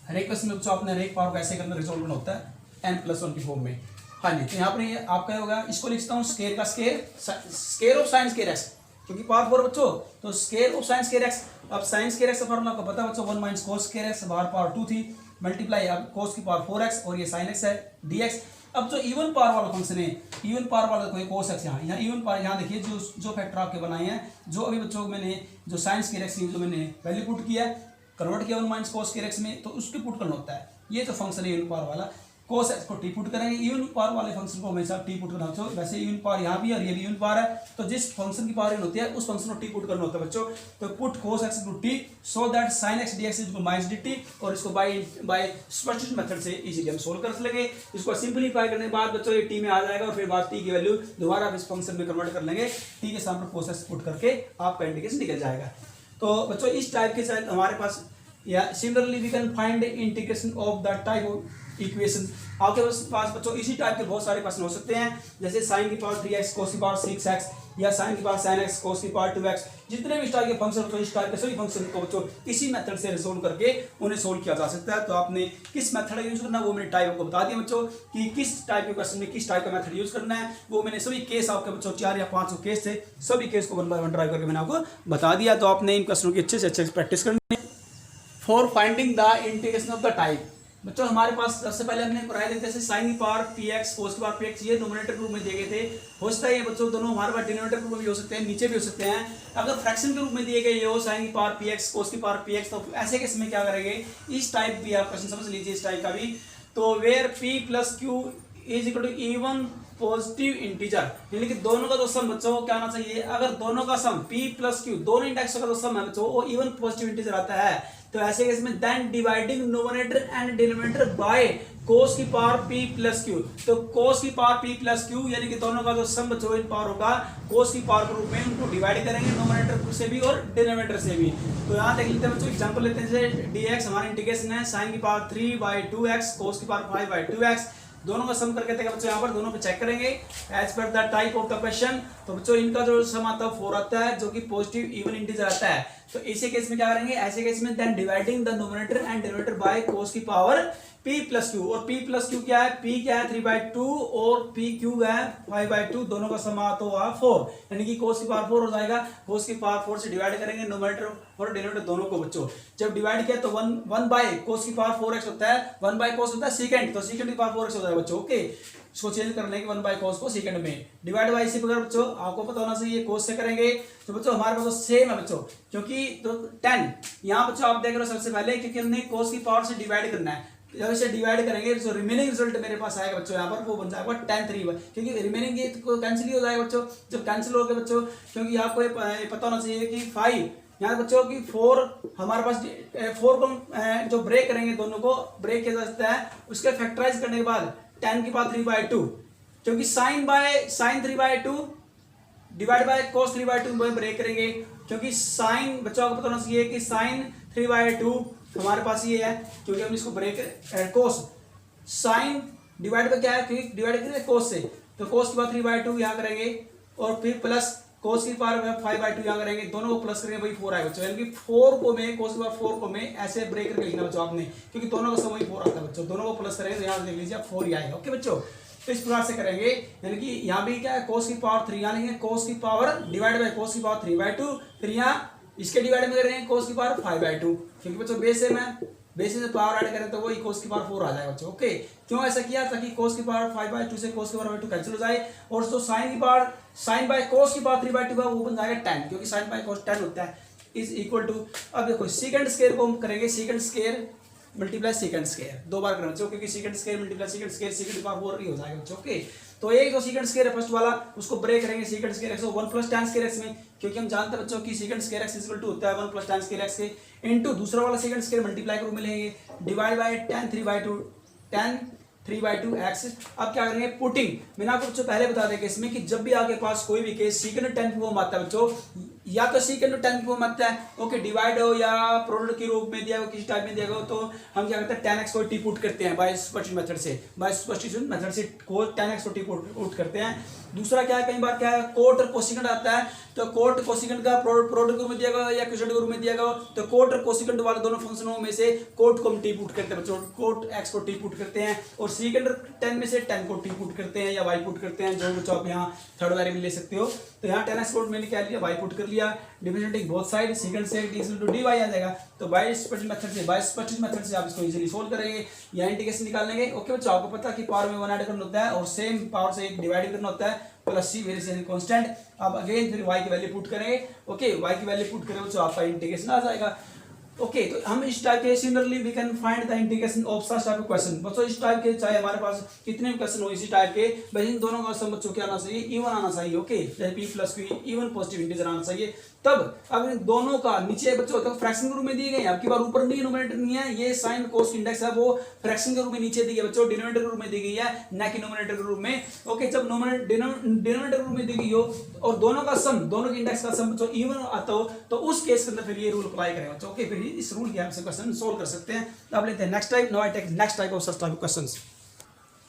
हर एक क्वेश्चन में बच्चों आपने हर एक पावर को ऐसे करना रिजोल्व करना होता है n+1 की फॉर्म में। हाँ जी, तो यहाँ पर ये आपका होगा, इसको लिखता हूँ स्केयर का square, square of sine square x, क्योंकि पावर 4 बच्चों, तो square of sine square x. अब साइन स्केयर एक्स का फॉर्मूला आपको पता है बच्चों, 1 - cos स्केयर एक्स बाहर पावर 2 थी, मल्टीप्लाई अब cos की पावर 4x और ये sin x है dx। अब जो इवन पावर वाला फंक्शन है, इवन पावर वाला कोई cos x, यहाँ इवन पावर, यहाँ देखिए जो फैक्टर आपके बनाए हैं, जो अभी बच्चों मैंने जो साइन स्केयर एक्स जो मैंने वैल्यू पुट किया, कन्वर्ट किया 1 - cos स्केयर एक्स में, तो उसके पुट करना होता है। ये तो फंक्शन है इवन पावर वाला, cos x को टी पुट करेंगे, इवन पावर वाले फंक्शन को हमेशा टी पुट करना होता है। वैसे इवन पावर यहाँ भी और ये भी इवन पावर है, तो जिस फंक्शन की पावर इवन होती है उस फंक्शन को टी पुट करना होता है बच्चों। तो put cos x to t so that sin x dx is minus dt, और इसको बाय सब्स्टिट्यूशन मेथड से इजीली हम सोल्व कर लेंगे। इसको सिंपलीफाई करने के बाद बच्चों ये टी में आ जाएगा, और फिर बाद टी की वैल्यू दोबारा इस फंक्शन में कन्वर्ट कर लेंगे, टी के सामने cos x पुट करके आपका इंटीग्रेशन निकल जाएगा। तो बच्चों इस टाइप के साथ हमारे पास, या similarly we can find integration of that type of equation. आपके पास बच्चों इसी टाइप के बहुत सारे क्वेश्चन हो सकते हैं, जैसे साइन की पावर 3x cos की पावर 6x, या साइन की पावर sin x cos की पावर 2x। जितने भी इस टाइप के फंक्शन होते हैं, इस टाइप के सभी फंक्शन को बच्चों इसी मेथड से रिजोल्व करके उन्हें सोल्व किया जा सकता है। तो आपने किस मेथड का यूज करना है वो मैंने टाइप को बता दिया बच्चों, कि किस टाइप के क्वेश्चन में किस टाइप का मेथड यूज करना है। वो मैंने सभी केस आपके बच्चों 4 या 5 केस थे, सभी केस को 1 बाय 1 ड्राइव करके मैंने आपको बता दिया। तो आपने इन क्वेश्चनों की अच्छे से अच्छे प्रैक्टिस करनी है for finding the integration of the type. बच्चों हमारे पास सबसे पहले हमने पढ़ाई देखते हैं साइन की पावर px cos की पावर px, ये न्यूमरेटर रूप में दिए गए थे। हो सकता है ये बच्चों दोनों हमारे पास डिनोमिनेटर रूप में भी हो सकते हैं, नीचे भी हो सकते हैं। अगर फ्रैक्शन के रूप में दिए गए हो साइन की पावर px cos की पावर px, तो ऐसे केस में क्या करेंगे, इस टाइप भी आप क्वेश्चन समझ लीजिए, इस टाइप का भी। तो where p + q is equal to even positive integer, यानी कि दोनों का जो सम बच्चों को क्या आना चाहिए, अगर दोनों का सम p + q दोनों इंडेक्स का जो सम है बच्चों वो इवन पॉजिटिव इंटीजर आता है, तो ऐसे केस में then dividing numerator and denominator by cos की पावर p + q। तो cos की पावर p + q यानी कि दोनों का जो सम बच्चों इन पावर होगा cos की पावर के रूप में उनको डिवाइड करेंगे नोमिनेटर से भी और डिनोमिनेटर से भी। तो यहाँ देख लेते हैं बच्चों, एग्जांपल लेते हैं, जैसे dx हमारा इंटीग्रेशन है sin की पावर 3/2x cos की पावर 5/2x, दोनों का सम करके देखा बच्चों, यहाँ पर दोनों पे चेक करेंगे as per the type of the question. तो बच्चों इनका जो सम आता है 4 आता है, जो कि पॉजिटिव इवन इंटीजर आता है। तो इसी केस में क्या करेंगे, ऐसे केस में then dividing the numerator and denominator by cos की पावर p + q, और p + q क्या है, p क्या है 3/2 और pq है 5/2, दोनों का सम आता हुआ 4, यानी कि cos की पावर 4 हो जाएगा। cos की पावर 4 से डिवाइड करेंगे न्यूमरेटर और डिनोमिनेटर दोनों को बच्चों, जब डिवाइड किया तो 1/cos की पावर 4x होता है, 1/cos होता है सेकंड, तो सेकंड की पावर 4x हो जाएगा बच्चों। ओके, इसको चेंज कर लेंगे 1/cos को सेकंड में, डिवाइड बाय इसी प्रकार बच्चों आपको पता होना चाहिए cos से करेंगे। तो बच्चों हमारे पास तो सेम है बच्चों, क्योंकि तो 10 यहाँ बच्चों आप देख रहे हो सबसे पहले, क्योंकि हमने cos की पावर से डिवाइड करना है, जब इसे डिवाइड करेंगे जो रिमेनिंग रिजल्ट मेरे पास आएगा बच्चों यहाँ पर वो बन जाएगा tan 3, क्योंकि रिमेनिंग ये कैंसिल ही हो जाएगा बच्चों। जब कैंसिल हो गया बच्चों, क्योंकि आपको ये पता होना चाहिए कि 5 यहाँ बच्चों की 4 हमारे पास 4 को जो ब्रेक करेंगे, दोनों को ब्रेक किया जा सकता है, उसके फैक्टराइज करने के बाद tan की पावर 3/2, क्योंकि sin 3/2 डिवाइड बाय cos 3/2 में ब्रेक करेंगे, क्योंकि sin बच्चों को पता होना चाहिए कि sin 3/2 हमारे पास ये है, क्योंकि हम इसको break cos sin divide by क्या है, क्योंकि डिवाइड करेंगे cos से, तो cos की बात 3/2 यहाँ करेंगे, और फिर प्लस कोस की पावर 5/2 यहाँ करेंगे, दोनों को प्लस करेंगे वही 4 आएगा बच्चों, यानी कि 4 को में कोस की पावर 4 को में ऐसे ब्रेक करके लिखना बच्चों आपने, क्योंकि दोनों का सम वही 4 आता है बच्चों, दोनों को प्लस करेंगे तो यहाँ देख लीजिए 4 ही आएगा। ओके बच्चों, तो इस प्रकार से करेंगे, यानी कि यहाँ भी क्या है कोस की पावर 3 यहाँ लेंगे, कोस की पावर डिवाइड बाय कोस की पावर 3/2, फिर यहाँ इसके डिवाइड में करेंगे कोस की पावर 5/2, क्योंकि बच्चों बेस है मैं बेस से पावर ऐड करें तो वही कोस की पावर 4 आ जाएगा बच्चों। ओके, क्यों ऐसा किया, ताकि कोस की पावर 5/2 से कोस की पावर 2 कैंसिल हो जाए, और जो साइन की पावर साइन बाय कोस की पावर 3/2 का वो बन जाएगा 10, क्योंकि साइन बाय कोस 10 होता है, इज इक्वल टू, अब देखो सेकंड स्क्वायर को हम करेंगे second square multiply second square, दो बार करना बच्चों, क्योंकि second square multiply second square second की पावर 4 ही हो जाएगा बच्चों। ओके, तो एक जो सेकंड स्क्वायर है फर्स्ट वाला उसको ब्रेक करेंगे second square x 1 plus tan square x में, क्योंकि हम जानते हैं बच्चों कि second square x equal to होता है 1 प्लस tan स्क्वायर एक्स के, इनटू दूसरा वाला सेकंड स्क्वायर मल्टीप्लाई के रूप में लेंगे डिवाइड बाय tan 3/2 एक्स। अब क्या करेंगे पुटिंग, मैंने आपको बच्चों पहले बता दें इसमें कि जब भी आपके पास कोई भी केस सेकंड 10 की फॉर्म आता है बच्चों, या तो सेकंड 10 की फॉर्म आता है, ओके, डिवाइड हो या प्रोडक्ट के रूप में दिया हो किसी टाइप में दिया हो, तो हम क्या करते हैं tan x को टी पुट करते हैं बाय सब्स्टिट्यूशन मेथड से, बाय सब्स्टिट्यूशन मेथड से को tan x को टी पुट करते हैं। दूसरा क्या है, कई बार क्या है कोट और कोसिकेंट आता है, तो कोट कोसिकेंट का प्रोडक्ट के रूप में दिया गया या क्वोशिएंट के रूप में दिया गया, तो कोट और कोसिकेंट वाले दोनों फंक्शनों में से कोट को हम टी पुट करते हैं बच्चों, कोट x को टी पुट करते हैं, और सेकंड 10 में से 10 को टी पुट करते हैं या y पुट करते हैं, जो बच्चों आप यहाँ थर्ड वेरिएबल ले सकते हो। तो यहाँ tan x को मैंने क्या लिया y पुट कर लिया, डिफरेंशिएटिंग बोथ साइड सेकंड से dy आ जाएगा, तो बाय सब्स्टिट्यूशन मेथड से आप इसको इजीली सोल्व करेंगे या इंटीग्रेशन निकाल लेंगे। ओके बच्चों, आपको पता है कि पावर में 1 ऐड करना होता है और सेम पावर से एक डिवाइड करना होता है, प्लस c वेरिएशन कांस्टेंट। अब अगेन फिर y की वैल्यू पुट करेंगे, ओके, y की वैल्यू पुट करेंगे तो आपका इंटीग्रेशन आ जाएगा। ओके, तो हम इस टाइप के similarly we can find the integration of such type of question. बच्चों इस टाइप के चाहे हमारे पास कितने भी क्वेश्चन हो इसी टाइप के, बस इन दोनों का सम बच्चों क्या आना चाहिए, इवन आना चाहिए। ओके, जैसे p plus q even positive integer आना चाहिए। तब अब इन दोनों का नीचे बच्चों तो फ्रैक्शन के रूप में दिए गए हैं, आपकी बार ऊपर नहीं न्यूमरेटर नहीं है, ये साइन कोस इंडेक्स है वो फ्रैक्शन के रूप में नीचे दी है बच्चों, डिनोमिनेटर के रूप में दी गई है ना कि न्यूमरेटर के रूप में। ओके, जब डिनोमिनेटर के रूप में दी गई हो और दोनों का सम, दोनों के इंडेक्स का सम बच्चों इवन आता हो, तो उस केस के अंदर फिर ये रूल अप्लाई करें बच्चों। ओके, फिर इस रूल की हेल्प से क्वेश्चन सोल्व कर सकते हैं। अब लेते हैं next type, now I take next type of such type of questions.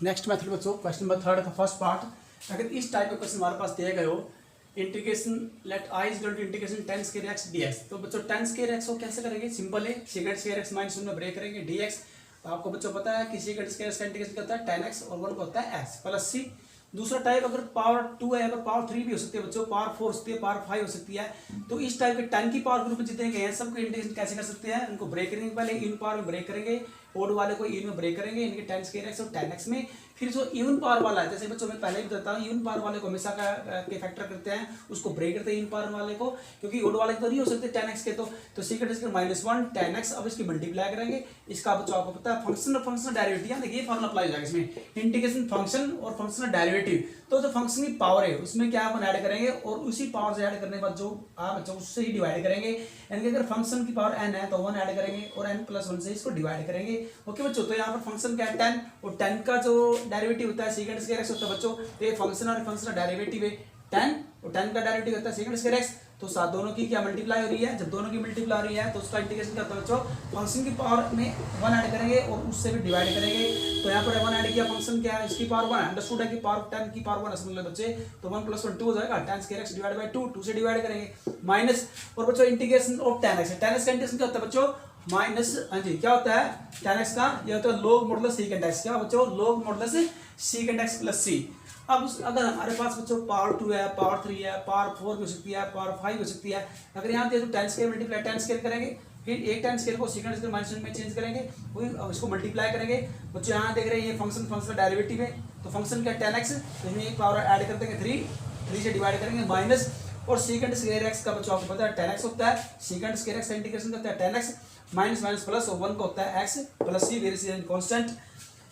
Next method बच्चों क्वेश्चन नंबर 3 का फर्स्ट पार्ट, अगर इस टाइप का क्वेश्चन हमारे पास दिया गया हो, integration let i is equal to integration tan square x dx, तो बच्चों tan स्क्वायर x को कैसे करेंगे, सिंपल है, सेकंड स्क्वायर x माइनस 1 में ब्रेक करेंगे dx। तो आपको बच्चों पता है कि सेकंड स्क्वायर का इंटीग्रेशन क्या होता है tan x और 1 का होता है x प्लस c। दूसरा टाइप अगर पावर 2 है, अगर पावर 3 भी हो सकती है बच्चों, पावर 4 हो सकती है, पावर 5 हो सकती है, तो इस टाइप के tan की पावर ग्रुप में जितने गए हैं सबको इंटीग्रेशन कैसे कर सकते हैं, उनको ब्रेक करेंगे, पहले इन पावर में ब्रेक करेंगे, ओड वाले को इन में ब्रेक करेंगे, इनके tan स्क्वायर x और tan x में। फिर जो इवन पावर वाला है, जैसे बच्चों मैं पहले भी बताता हूँ, इवन पावर वाले को हमेशा के फैक्टर करते हैं, उसको ब्रेक करते हैं इवन पावर वाले को, क्योंकि ओड वाले तो नहीं हो सकते tan x के, तो second square minus 1 tan x। अब इसकी मल्टीप्लाई करेंगे, इसका बच्चों आपको पता है फंक्शन और फंक्शनल डेरिवेटिव, देखिए ये फॉर्मूला अप्लाई हो जाएगा इसमें, इंटीग्रेशन फंक्शन और फंक्शनल डेरिवेटिव। तो जो फंक्शन की पावर है उसमें क्या अपन ऐड करेंगे, और उसी पावर से ऐड करने के बाद जो आप बच्चों उससे ही डिवाइड करेंगे, यानी कि अगर फंक्शन की पावर n है तो 1 ऐड करेंगे और n प्लस 1 से इसको डिवाइड करेंगे। ओके बच्चों, तो यहाँ पर फंक्शन क्या है 10, और 10 का जो डेरिवेटिव होता है सेकंड स्क्वायर x होता है बच्चों, तो ये फंक्शन और फंक्शन का डेरिवेटिव है 10, और 10 का डेरिवेटिव होता है सेकंड स्क्वायर x, तो साथ दोनों की क्या मल्टीप्लाई हो रही है, जब दोनों की मल्टीप्लाई हो रही है तो उसका इंटीग्रेशन क्या होता है बच्चों, फंक्शन की पावर में 1 ऐड करेंगे और उससे भी डिवाइड करेंगे। तो यहाँ पर 1 ऐड किया, फंक्शन क्या है इसकी पावर 1, अंडरस्टूड है कि पावर 10 की पावर 1 समझ लो बच्चे, तो 1 प्लस 1 2 हो जाएगा, tan square x divide by 2 से डिवाइड करेंगे, माइनस, और बच्चों इंटीग्रेशन ऑफ tan x का इंटीग्रेशन क्या होता है बच्चों, माइनस, हाँ जी क्या होता है tan x का, ये होता है log मॉडुलस सेकंड x, क्या बच्चों log modulus second x plus c। अब अगर हमारे पास बच्चों पावर 2 है, पावर 3 है, पावर 4 भी हो सकती है, पावर 5 हो सकती है, अगर यहाँ पे तो tan square multiply tan square करेंगे, फिर एक tan स्क्वायर को सेकंड स्क्वायर माइनस में चेंज करेंगे, वही इसको मल्टीप्लाई करेंगे। बच्चों यहाँ देख रहे हैं ये फंक्शन डेरिवेटिव है, तो फंक्शन क्या tan x, तो इसमें एक पावर ऐड कर देंगे 3 से डिवाइड करेंगे, माइनस, और सेकंड स्क्वायर x का बच्चों आपको पता है tan x होता है, सेकंड स्क्वायर x का इंटीग्रेशन होता है tan x minus minus plus, और 1 का होता है x plus c variation constant.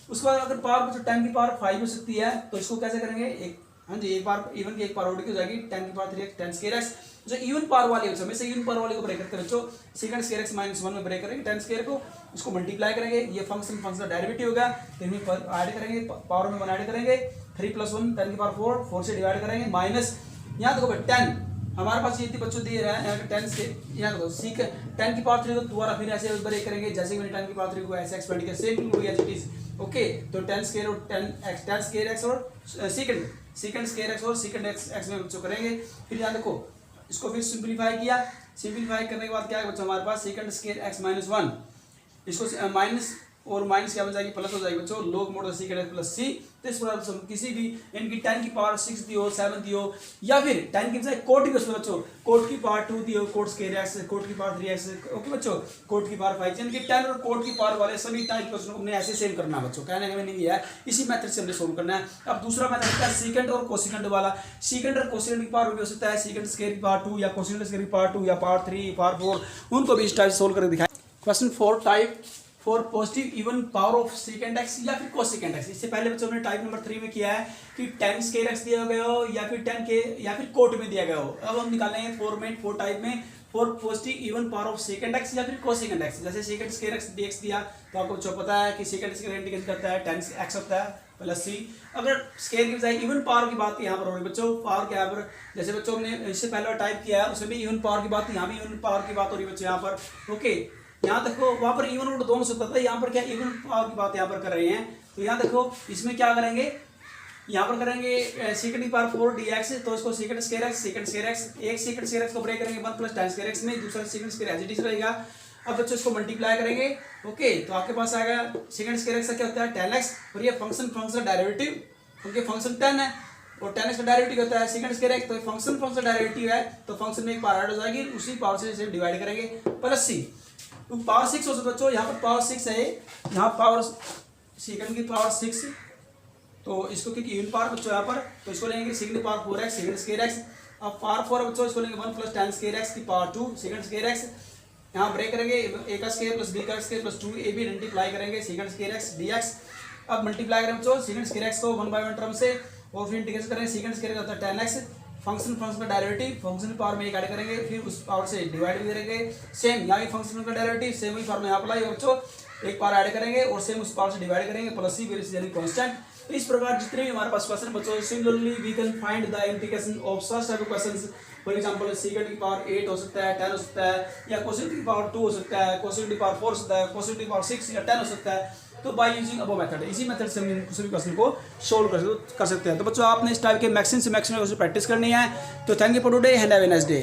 उसके बाद अगर पावर बच्चों 10 की पावर 5 हो सकती है, तो इसको कैसे करेंगे, एक, हाँ जी, एक बार इवन की एक पावर ओड की हो जाएगी, 10 की पावर 3 tan स्क्वायर x, जो इवन पावर वाली है हमेशा इवन पावर वाले को ब्रेक करते हैं बच्चों, सेकंड स्क्वायर x माइनस 1 में ब्रेक करेंगे tan स्क्वायर को, उसको मल्टीप्लाई करेंगे, ये फंक्शन का डेरिवेटिव होगा, तो इनमें ऐड करेंगे, पावर में 1 ऐड करेंगे, 3 प्लस 1 10 की पावर 4 से डिवाइड करेंगे, माइनस, यहाँ देखो 10 हमारे पास ये थी बच्चों दिए रहा है 10 से, यहाँ देखो सी 10 की पावर 3 को दोबारा फिर ऐसे ब्रेक करेंगे, जैसे कि मैंने 10 की पावर 3 को ऐसे एक्सपेंड किया, same to as it is. Okay, तो tan स्क्वायर और tan स्क्वायर x और सेकंड सीकेंड स्क्वायर एक्स और सीकेंड एक्स में बच्चों करेंगे। फिर यहाँ देखो इसको फिर सिंप्लीफाई किया, सिंप्लीफाई करने के बाद क्या है बच्चों हमारे पास सीकेंड स्क्वायर एक्स माइनस 1, इसको माइनस और माइनस क्या बन जाएगी प्लस हो जाएगी बच्चों, log mod secant x plus c. तो इस प्रकार से किसी भी इनकी 10 की पावर 6 दी हो, 7 दी हो, या फिर 10 की बजाय कोट की उसमें बच्चों कोट की पावर 2 दी हो, कोट स्क्वायर एक्स, कोट की पावर 3x, ओके बच्चों, कोट की पावर 5, यानी कि 10 और कोट की पावर वाले सभी टाइप क्वेश्चन को हमने ऐसे सेम करना है बच्चों, कहने का मैंने नहीं है, इसी मेथड से हमने सोल्व करना है। अब दूसरा मेथड होता है सीकेंड और कोसिकेंड वाला। सीकेंड और कोसिकेंड की पावर भी हो सकता है सीकेंड स्क्वायर की पावर 2 या कोसिकेंड स्क्वायर की पावर 2 या पावर 3 पावर 4, उनको भी इस टाइप से सोल्व करके दिखाएं। Question 4 type for positive even power of second x या फिर कोसेकेंड एक्स। इससे पहले बच्चों ने टाइप नंबर 3 में किया है कि 10 स्क्वायर एक्स दिया गया हो या फिर 10 के या फिर कोट में दिया गया हो। अब हम निकालेंगे 4 टाइप में for positive even power of second x या फिर कोसेकेंड एक्स। जैसे सेकेंड स्क्वायर एक्स dx दिया तो आपको बच्चों पता है कि सेकेंड स्क्वायर इंटीग्रेट करता है 10 एक्स होता है प्लस सी। अगर स्क्वायर की बजाय इवन पावर की बात यहाँ पर हो रही है बच्चों, पावर के यहाँ पर जैसे बच्चों ने इससे पहले टाइप किया है उसमें भी इवन पावर की बात, यहाँ भी इवन पावर की बात हो रही है बच्चों यहाँ पर, ओके। यहाँ देखो वहाँ पर इवन और दोनों सकता था, यहाँ पर क्या इवन पावर की बात यहाँ पर कर रहे हैं। तो यहाँ देखो इसमें क्या करेंगे, यहाँ पर करेंगे सेकंड की पावर 4 dx, तो इसको second square x, second square x, एक सेकंड स्क्वायर एक्स को ब्रेक करेंगे 1 प्लस 10 स्क्वायर एक्स में, दूसरा second square as it is रहेगा। अब बच्चों इसको मल्टीप्लाई करेंगे, ओके, तो आपके पास आएगा सेकंड स्क्वायर एक्स का क्या होता है 10x, और ये फंक्शन डेरिवेटिव, क्योंकि फंक्शन 10 है और 10x का डेरिवेटिव होता है सेकंड स्क्वायर एक्स, तो फंक्शन डेरिवेटिव है तो फंक्शन में एक पावर ऐड हो जाएगी, उसी पावर से इसे डिवाइड करेंगे प्लस सी। तो पावर 6 हो सकता बच्चों, यहाँ पर पावर 6 है, यहाँ पावर सेकंड की पावर 6, तो इसको क्योंकि इवन पावर बच्चों यहाँ पर, तो इसको लेंगे second power 4x second square x. अब पावर 4 बच्चों इसको लेंगे 1 प्लस 10 स्क्वायर एक्स की पावर 2 सेकंड स्क्वायर एक्स, यहाँ ब्रेक करेंगे ए का स्क्वायर प्लस बी का स्क्वायर प्लस 2 ab मल्टीप्लाई करेंगे सेकंड स्क्वायर एक्स dx। अब मल्टीप्लाई करें बच्चों सेकंड स्क्वायर एक्स को 1/1 टर्म से, और फिर इंटीग्रेट करेंगे सेकंड स्क्वायर का होता है 10x, फंक्शन का डेरिवेटिव, फंक्शन पावर में एक ऐड करेंगे, फिर उस पावर से डिवाइड भी करेंगे, सेम यहाँ भी फंक्शन का डेरिवेटिव सेम ही पावर में यहाँ अप्लाई, और बच्चों एक पावर ऐड करेंगे और सेम उस पावर से डिवाइड करेंगे प्लस सी फिर यानी कांस्टेंट। तो इस प्रकार जितने भी हमारे पास क्वेश्चन बच्चों, similarly we can find the integration of such type of questions. For example second की पावर 8 हो सकता है, 10 हो सकता है, या कोसेकेंड की पावर 2 हो सकता है, कोसेकेंड की पावर 4 हो सकता है, कोसेकेंड की पावर 6 या 10 हो सकता है। तो बाय यूजिंग अबव मेथड, इसी मेथड से हम किसी भी क्वेश्चन को सोल्व कर सकते हैं। तो बच्चों आपने इस टाइप के मैक्सिमम से मैक्सिमम प्रैक्टिस करनी है। तो thank you for today and have a nice day.